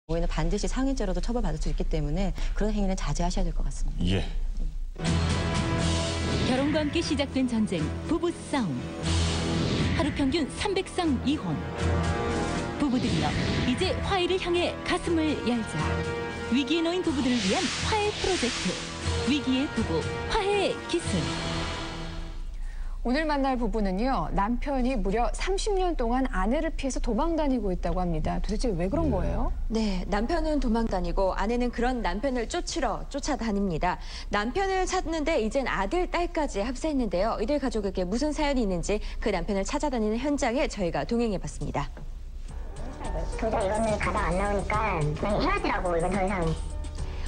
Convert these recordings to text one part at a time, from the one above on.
경우에는 반드시 상해죄로도 처벌받을 수 있기 때문에 그런 행위는 자제하셔야 될 것 같습니다. 예. 결혼과 함께 시작된 전쟁, 부부싸움. 하루 평균 300상 이혼. 부부들이여, 이제 화해를 향해 가슴을 열자. 위기에 놓인 부부들을 위한 화해 프로젝트. 위기의 부부, 화해의 기술. 오늘 만날 부부는요, 남편이 무려 30년 동안 아내를 피해서 도망 다니고 있다고 합니다. 도대체 왜 그런 거예요? 네, 남편은 도망 다니고 아내는 그런 남편을 쫓아다닙니다. 남편을 찾는데 이젠 아들, 딸까지 합세했는데요. 이들 가족에게 무슨 사연이 있는지 그 남편을 찾아다니는 현장에 저희가 동행해봤습니다. 도저히 이거는 가다 안 나오니까 그냥 헤어지라고, 이건 더 이상.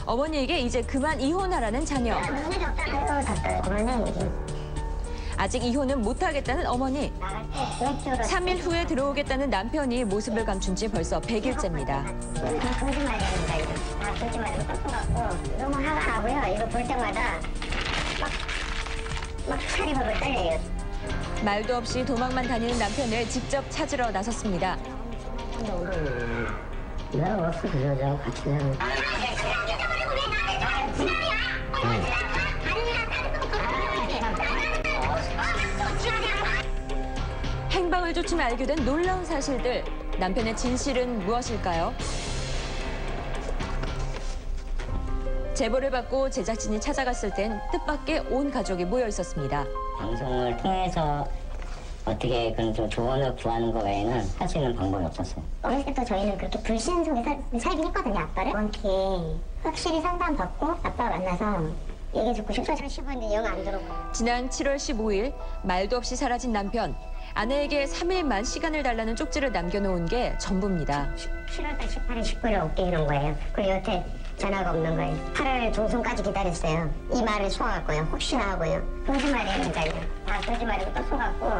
어머니에게 이제 그만 이혼하라는 자녀. 눈이 없다 해서 잤어요. 그러면 아직 이혼은 못하겠다는 어머니. 3일 후에 들어오겠다는 남편이 모습을 감춘 지 벌써 100일째입니다. 거짓말입니다, 이거. 다 거짓말이고 떴어갖고 너무 화가 나고요. 이거 볼 때마다 막 살이 벌벌 떨려요. 말도 없이 도망만 다니는 남편을 직접 찾으러 나섰습니다. 내가 왔어, 그 여자하고 같이 살고. 행방을 쫓으며 알게 된 놀라운 사실들. 남편의 진실은 무엇일까요? 제보를 받고 제작진이 찾아갔을 땐 뜻밖의 온 가족이 모여 있었습니다. 방송을 통해서 어떻게 그런 좀 조언을 구하는 거 외에는 할 수 있는 방법이 없었어요. 어렸을 때부터 저희는 그렇게 불신 속에 살긴 했거든요, 아빠를. 이렇게 확실히 상담받고 아빠 만나서 얘기 듣고 싶어서 15분인데 영 안 들어오고. 지난 7월 15일 말도 없이 사라진 남편. 아내에게 3일만 시간을 달라는 쪽지를 남겨놓은 게 전부입니다. 7월달 18일, 19일에 올게 이런 거예요. 그리고 여태 전화가 없는 거예요. 8월 중순까지 기다렸어요. 이 말을 속아갖고요. 혹시나 하고요. 거짓말이니까요. 다 거짓말이고 또 속았고.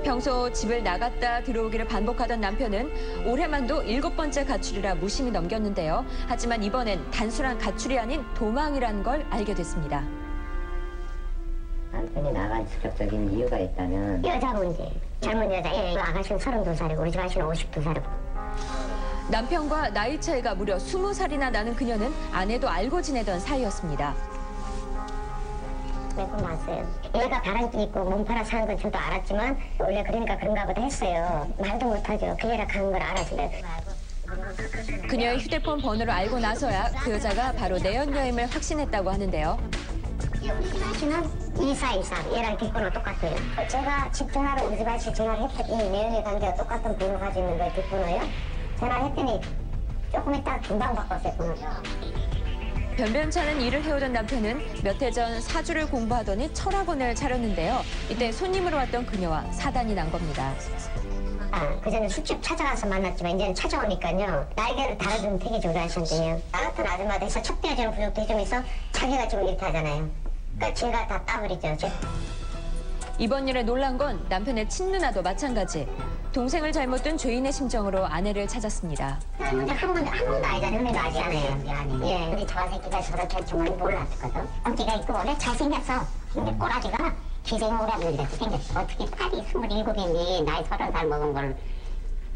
평소 집을 나갔다 들어오기를 반복하던 남편은 올해만도 7번째 가출이라 무심히 넘겼는데요. 하지만 이번엔 단순한 가출이 아닌 도망이란 걸 알게 됐습니다. 남편이 나간 직접적인 이유가 있다면 여자 문제. 젊은 여자. 예, 아가씨는 32살이고 우리 집 아가씨는 52살이고. 남편과 나이 차이가 무려 20살이나 나는 그녀는 아내도 알고 지내던 사이였습니다. 몇 번 봤어요. 얘가 바람기 있고 몸팔아 사는 건 저도 알았지만 원래 그러니까 그런가 보다 했어요. 말도 못하죠. 그 애라 가는 걸 알았어요. 그녀의 휴대폰 번호를 알고 나서야 그 여자가 바로 내연녀임을 확신했다고 하는데요. 우리 집 아씨는 2423. 얘랑 뒷번호 똑같아요. 제가 집 전화로 우리 집 아씨 전화를 했더니 내연녀 관계가 똑같은 번호 가지고 있는 거예요. 뒷번호요. 전화를 했더니 조금 있다가 금방 바꿨어요, 번호. 변변찮은 일을 해오던 남편은 몇 해 전 사주를 공부하더니 철학원을 차렸는데요. 이때 손님으로 왔던 그녀와 사단이 난 겁니다. 그전에 술집 찾아가서 만났지만 이제는 찾아오니까요. 날개를 달아주는 되게 좋아하시는데요. 나 같은 아줌마 돼서 척대어주는 부족도 좀 있어 자기가 지금 이렇게 하잖아요. 그러니까 제가 다 따버리죠. 이번 일에 놀란 건 남편의 친누나도 마찬가지. 동생을 잘못 둔 죄인의 심정으로 아내를 찾았습니다. 한 번도 알잖아요. 흔히도 아지 않아요. 예, 우리 저 새끼가 저렇게 할 줄은 몰랐거든. 언니가 있고 원래 잘생겼어. 근데 꼬라지가 기생오라는 데서 생겼어. 어떻게 딸이 27인데 나이 30살 먹은 걸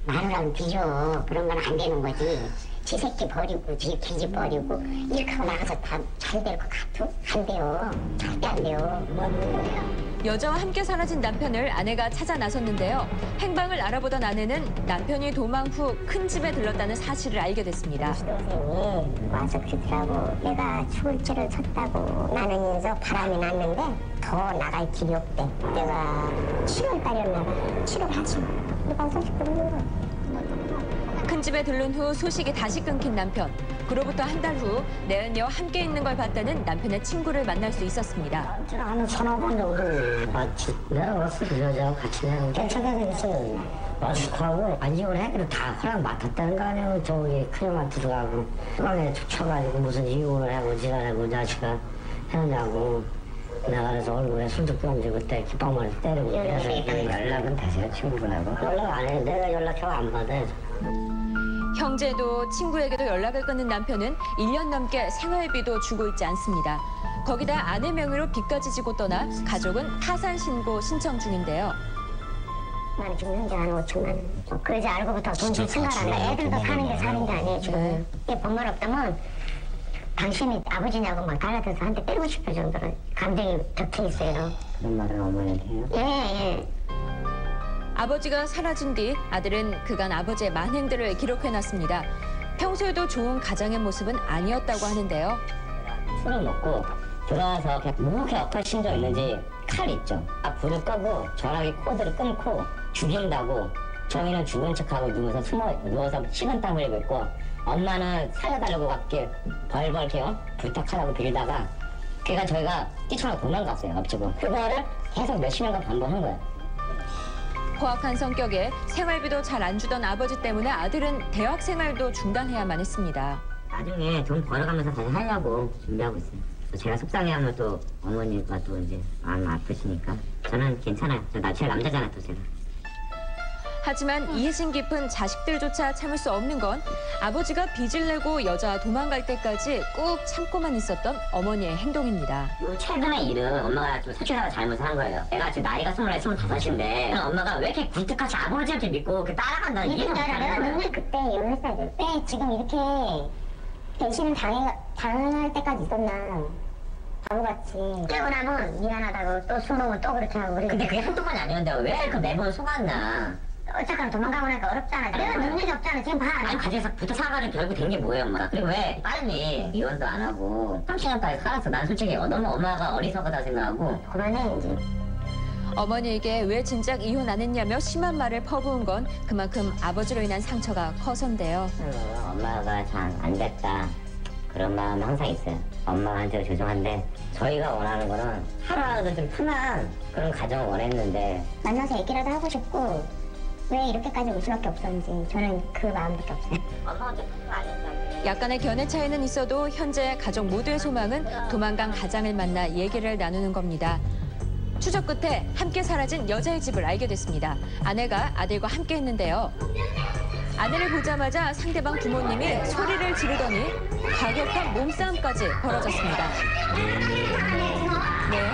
마누라는 비교. 그런 건 안 되는 거지. 지 새끼 버리고 지 기지 버리고 이렇게 하고 나가서 다 잘 될 것 같아? 안 돼요. 절대 안 돼요. 여자와 함께 사라진 남편을 아내가 찾아 나섰는데요. 행방을 알아보던 아내는 남편이 도망 후 큰 집에 들렀다는 사실을 알게 됐습니다. 동생이 와서 그러더라고. 내가 출제를 쳤다고. 나는 이제 바람이 났는데 더 나갈 길이 없대. 내가 7월 달이었나 봐. 7월 하지. 이번 소식 들은 거. 큰 집에 들른 후 소식이 다시 끊긴 남편. 그로부터 한 달 후 내연녀와 함께 있는 걸 봤다는 남편의 친구를 만날 수 있었습니다. 한 1,5번 정도 맞지. 내가 왔어, 그 여자하고 같이 살고. 괜찮다면서 마스크하고 이혼해? 그래 다 허락 맡았다는 거 아니에요. 저기 큰형만 들어가고 수강에 쳐가지고 무슨 이혼을 하고 지랄하고 자식아 해놓냐고. 내가 그래서 얼굴에 술도 껴가지고 그때 깃방망이 때리고 그래서 연락은 다시요, 친구분하고? 연락 안 해요. 내가 연락하고 안 받아요. 형제도 친구에게도 연락을 끊는 남편은 1년 넘게 생활비도 주고 있지 않습니다. 거기다 아내 명의로 빚까지 지고 떠나 가족은 타산 신고 신청 중인데요. 600만 원, 지금 현재 한 5천만 원. 그러지 알고부터 돈 좀 생각하라. 애들도 사는 게 사는 게 아니에요, 지금. 이게 법만 없다면 당신이 아버지냐고 막 달라들어서 한테 때리고 싶을 정도로 감정이 격해 있어요. 그런 말을 어머니한테 해요? 예. 아버지가 사라진 뒤 아들은 그간 아버지의 만행들을 기록해놨습니다. 평소에도 좋은 가장의 모습은 아니었다고 하는데요. 술을 먹고 들어와서 그냥 무렇게 엎어신 적 있는지 칼 있죠. 불을 끄고 전화기 코드를 끊고 죽인다고 저희는 죽은 척하고 누워서 식은땀 흘리고 있고 엄마는 살려달라고 밖에 벌벌 이렇게 부탁하라고 빌다가 그러니까 저희가 뛰쳐나고 도망갔어요. 엎치고 그거를 계속 몇십 년간 반복한 거예요. 포악한 성격에 생활비도 잘 안 주던 아버지 때문에 아들은 대학 생활도 중단해야만 했습니다. 나중에 돈 벌어가면서 다시 하려고 준비하고 있어요. 제가 속상해하면 또 어머니가 또 이제 마음 아프시니까 저는 괜찮아요. 나 제일 남자잖아 또 제가. 하지만 이해심 깊은 자식들조차 참을 수 없는 건 아버지가 빚을 내고 여자와 도망갈 때까지 꾹 참고만 있었던 어머니의 행동입니다. 최근의 일은 엄마가 좀 사실상 잘못을 한 거예요. 내가 지금 나이가 24, 25인데 엄마가 왜 이렇게 굴뚝같이 아버지한테 믿고 따라간다는 이런 줄 알아. 내가 눈을 그때 18살 때 지금 이렇게 배신을 당할 때까지 있었나. 바보같이. 그러고 나면 미안하다고 또 술 먹으면 또 그렇게 하고. 근데 그게 한두 번이 아니었는데 왜 그 매번 속았나. 어쨌거나 도망가고 나니까 어렵잖아. 내가 능력이 없잖아. 지금 봐. 아니 가정에서부터 사과를 결국 된 게 뭐예요 엄마가. 그리고 왜 빨리 이혼도 안 하고 30년까지 살았어. 난 솔직히 너무 엄마가 어리석하다 생각하고. 그만해 이제. 어머니에게 왜 진작 이혼 안 했냐며 심한 말을 퍼부은 건 그만큼 아버지로 인한 상처가 커서인데요. 엄마가 잘 안 됐다. 그런 마음 항상 있어요. 엄마한테 죄송한데 저희가 원하는 거는 하루라도 좀 편한 그런 가정을 원했는데 만나서 얘기라도 하고 싶고 왜 이렇게까지 올 수밖에 없었는지 저는 그 마음밖에 없어요. 엄마한테 아니까. 약간의 견해 차이는 있어도 현재 가족 모두의 소망은 도망간 가장을 만나 얘기를 나누는 겁니다. 추적 끝에 함께 사라진 여자의 집을 알게 됐습니다. 아내가 아들과 함께 했는데요. 아내를 보자마자 상대방 부모님이 소리를 지르더니 과격한 몸싸움까지 벌어졌습니다. 네.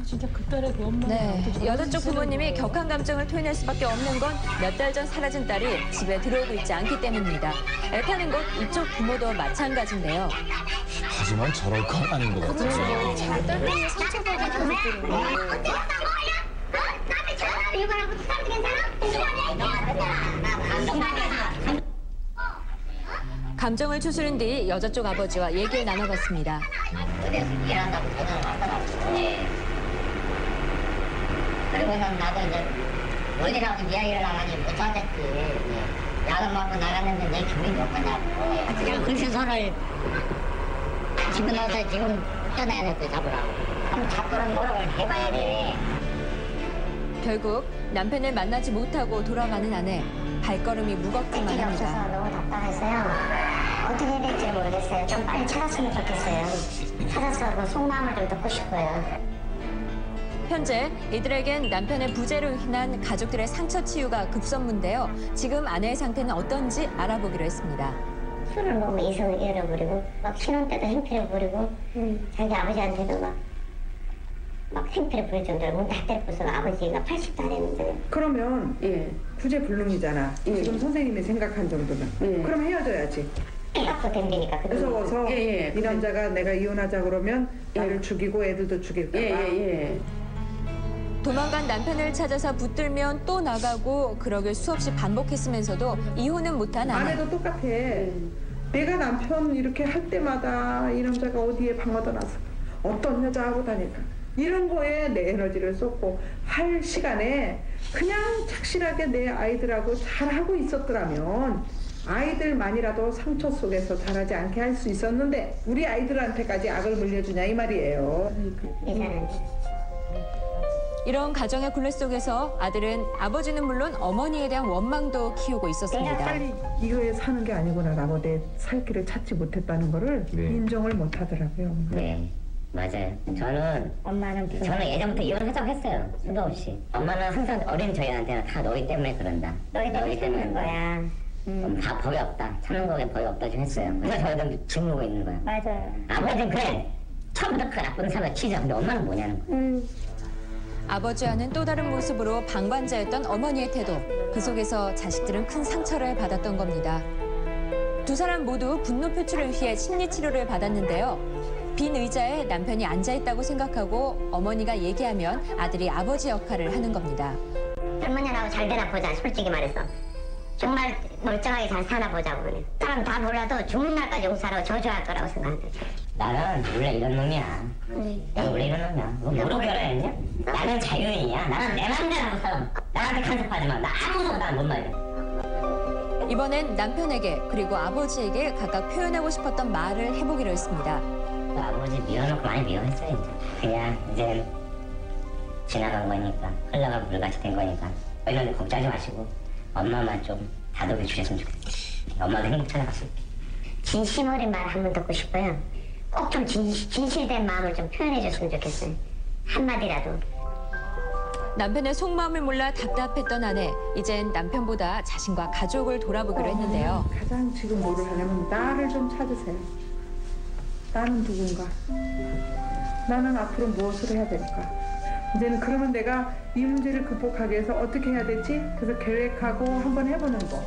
진짜 그 딸의 그 엄마. 네, 여자 쪽 부모님이 격한 감정을 토해낼 수밖에 없는 건 몇 달 전 사라진 딸이 집에 들어오고 있지 않기 때문입니다. 애타는 것 이쪽 부모도 마찬가지인데요. 하지만 저럴 건 아닌 것 같아요. 자기 딸 때문에 상처받은 가족들인데. 감정을 추스른 뒤 여자 쪽 아버지와 얘기를 나눠봤습니다. 일한다고 돈을 받아놨고 그리고는 나도 이제 어디라도 이야기를 하니 못하겠지. 야근 맞고 나갔는데 내 기분이 몇 거냐고. 그냥 글씨선을 집어넣어서 지금 떠나야 돼 잡으라고. 그럼 잡으라는 노력을 해봐야 돼. 결국 남편을 만나지 못하고 돌아가는 아내. 발걸음이 무겁기만 할 길이 없어서 합니다. 너무 답답해서요. 어떻게 해야 될지 모르겠어요. 좀 빨리 찾았으면 좋겠어요. 찾아서 그 속마음을 좀 듣고 싶어요. 현재 이들에겐 남편의 부재로 인한 가족들의 상처 치유가 급선무인데요. 지금 아내의 상태는 어떤지 알아보기로 했습니다. 술을 먹으면 이성을 잃어버리고 막 신혼 때도 행패를 부리고 자기 아버지한테도 막 행패를 부릴 정도로 문 다 때려부숴서 아버지가 80도 안 했는데 그러면 부재 불능이잖아. 지금 선생님이 생각한 정도면. 그럼 헤어져야지. 생각도 덤비니까 무서워서 이 남자가 내가 이혼하자 그러면 나를 죽이고 애들도 죽일까 봐. 도망간 남편을 찾아서 붙들면 또 나가고 그러길 수없이 반복했으면서도 이혼은 못한 아내. 아내도 똑같아. 내가 남편 이렇게 할 때마다 이 남자가 어디에 방어도 나서 어떤 여자하고 다닐까. 이런 거에 내 에너지를 쏟고 할 시간에 그냥 착실하게 내 아이들하고 잘하고 있었더라면 아이들만이라도 상처 속에서 자라지 않게 할 수 있었는데 우리 아이들한테까지 악을 물려주냐 이 말이에요. 이런 가정의 굴레 속에서 아들은 아버지는 물론 어머니에 대한 원망도 키우고 있었습니다. 빨리 이거에 사는 게 아니구나라고 내 살 길을 찾지 못했다는 거를 인정을 못 하더라고요. 네. 맞아요. 저는 예전부터 이혼하자고 했어요. 수도 없이. 엄마는 항상 어린 저희한테는 다 너희 때문에 그런다. 너희 때문에 거야. 다 법이 없다. 참는 거에 법이 없다 좀 했어요. 그래서 저희도 지금 고 있는 거야. 맞아요. 아버지는 그래. 처음부터 그 나쁜 사람을 치자. 근데 엄마는 뭐냐는 거야. 아버지와는 또 다른 모습으로 방관자였던 어머니의 태도. 그 속에서 자식들은 큰 상처를 받았던 겁니다. 두 사람 모두 분노 표출을 위해 심리치료를 받았는데요. 빈 의자에 남편이 앉아있다고 생각하고 어머니가 얘기하면 아들이 아버지 역할을 하는 겁니다. 할머니하고 잘 되나 보자, 솔직히 말해서. 정말 멀쩡하게 잘 사나 보자고. 그래. 사람 다 몰라도 죽는 날까지 용서하고 저주할 거라고 생각한다. 나는 원래 이런 놈이야. 나는 원래 이런 놈이야. 너 뭐로 결혼했냐? 나는 자유인이야. 나는 내 맘대로 하고 살아. 나한테 간섭하지 마. 나 아무도 나는 못 말려. 이번엔 남편에게 그리고 아버지에게 각각 표현하고 싶었던 말을 해보기로 했습니다. 아버지 미워놓고 많이 미워했어요. 이제. 그냥 이제 지나간 거니까 흘러간 물같이 된 거니까 이런 데 걱정하지 마시고 엄마만 좀 다독여 주셨으면 좋겠어요. 엄마도 행복 찾아갔을 때. 진심 어린 말 한 번 듣고 싶어요. 꼭 좀 진실된 마음을 좀 표현해 줬으면 좋겠어요. 한마디라도. 남편의 속마음을 몰라 답답했던 아내. 이젠 남편보다 자신과 가족을 돌아보기로 했는데요. 가장 지금 뭐를 하냐면 나를 좀 찾으세요. 나는 누군가? 나는 앞으로 무엇을 해야 될까? 이제는 그러면 내가 이 문제를 극복하기 위해서 어떻게 해야 되지? 그래서 계획하고 한번 해보는 거.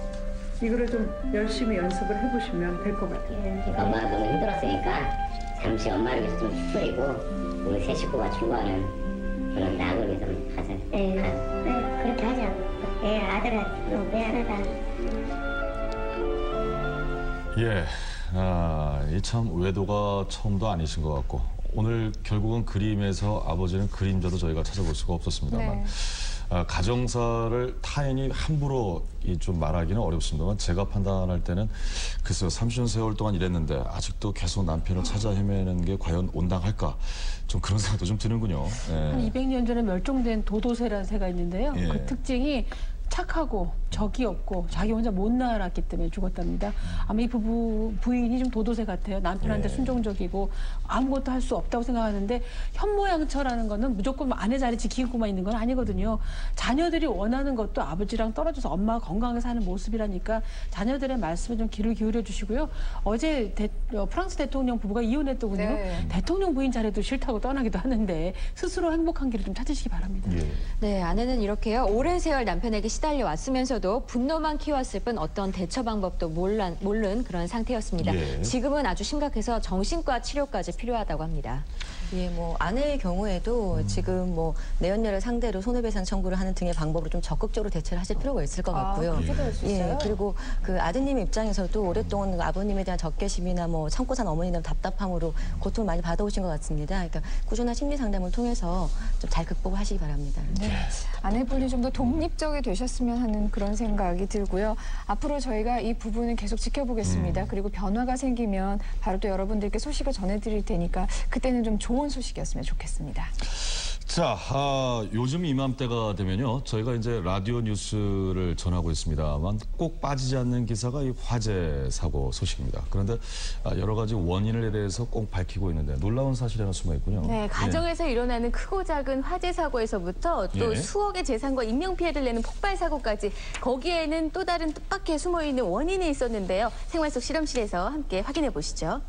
이거를 좀 열심히 연습을 해보시면 될 것 같아요. 엄마가 너무 힘들었으니까 잠시 엄마를 위해서 좀 휘둘리고 우리 세 식구가 추구하는 그런 낙을 위해서 가자. 네, 그렇게 하자고. 예, 아들아, 너무 미안하다. 예, 이 참 외도가 처음도 아니신 것 같고 오늘 결국은 그림에서 아버지는 그림자도 저희가 찾아볼 수가 없었습니다만 가정사를 타인이 함부로 좀 말하기는 어렵습니다만 제가 판단할 때는 글쎄요 30년 세월 동안 일했는데 아직도 계속 남편을 찾아 헤매는 게 과연 온당할까 좀 그런 생각도 좀 드는군요. 예. 한 200년 전에 멸종된 도도새라는 새가 있는데요. 예. 그 특징이 착하고 적이 없고 자기 혼자 못 낳았기 때문에 죽었답니다. 아마 이 부인이 좀 도도새 같아요. 남편한테 예. 순종적이고 아무것도 할 수 없다고 생각하는데 현모양처라는 거는 무조건 아내 자리 지키고만 있는 건 아니거든요. 자녀들이 원하는 것도 아버지랑 떨어져서 엄마가 건강하게 사는 모습이라니까 자녀들의 말씀에 좀 귀를 기울여 주시고요. 어제 프랑스 대통령 부부가 이혼했더군요. 네. 대통령 부인 자리도 싫다고 떠나기도 하는데 스스로 행복한 길을 좀 찾으시기 바랍니다. 예. 네, 아내는 이렇게요. 오랜 세월 남편에게 시달려 왔으면서도 분노만 키웠을 뿐 어떤 대처 방법도 모른 그런 상태였습니다. 예. 지금은 아주 심각해서 정신과 치료까지 필요하다고 합니다. 예, 뭐 아내의 경우에도 지금 뭐 내연녀를 상대로 손해배상 청구를 하는 등의 방법으로 좀 적극적으로 대처를 하실 필요가 있을 것 같고요. 그렇게도 할 수 있어요? 예, 그리고 그 아드님 입장에서도 오랫동안 그 아버님에 대한 적개심이나 뭐 참고 산 어머니에 대한 답답함으로 고통을 많이 받아오신 것 같습니다. 그러니까 꾸준한 심리 상담을 통해서 좀 잘 극복을 하시기 바랍니다. 네. 아내분이 좀 더 독립적이 되셨으면 하는 그런 생각이 들고요. 앞으로 저희가 이 부분을 계속 지켜보겠습니다. 그리고 변화가 생기면 바로 또 여러분들께 소식을 전해드릴 테니까 그때는 좀 좋은 소식이었으면 좋겠습니다. 자, 요즘 이맘때가 되면요. 저희가 이제 라디오 뉴스를 전하고 있습니다만 꼭 빠지지 않는 기사가 이 화재 사고 소식입니다. 그런데 여러 가지 원인에 대해서 꼭 밝히고 있는데 놀라운 사실이 하나 숨어 있군요. 네, 가정에서 일어나는 크고 작은 화재 사고에서부터 또 예. 수억의 재산과 인명피해를 내는 폭발 사고까지 거기에는 또 다른 뜻밖의 숨어 있는 원인이 있었는데요. 생활 속 실험실에서 함께 확인해 보시죠.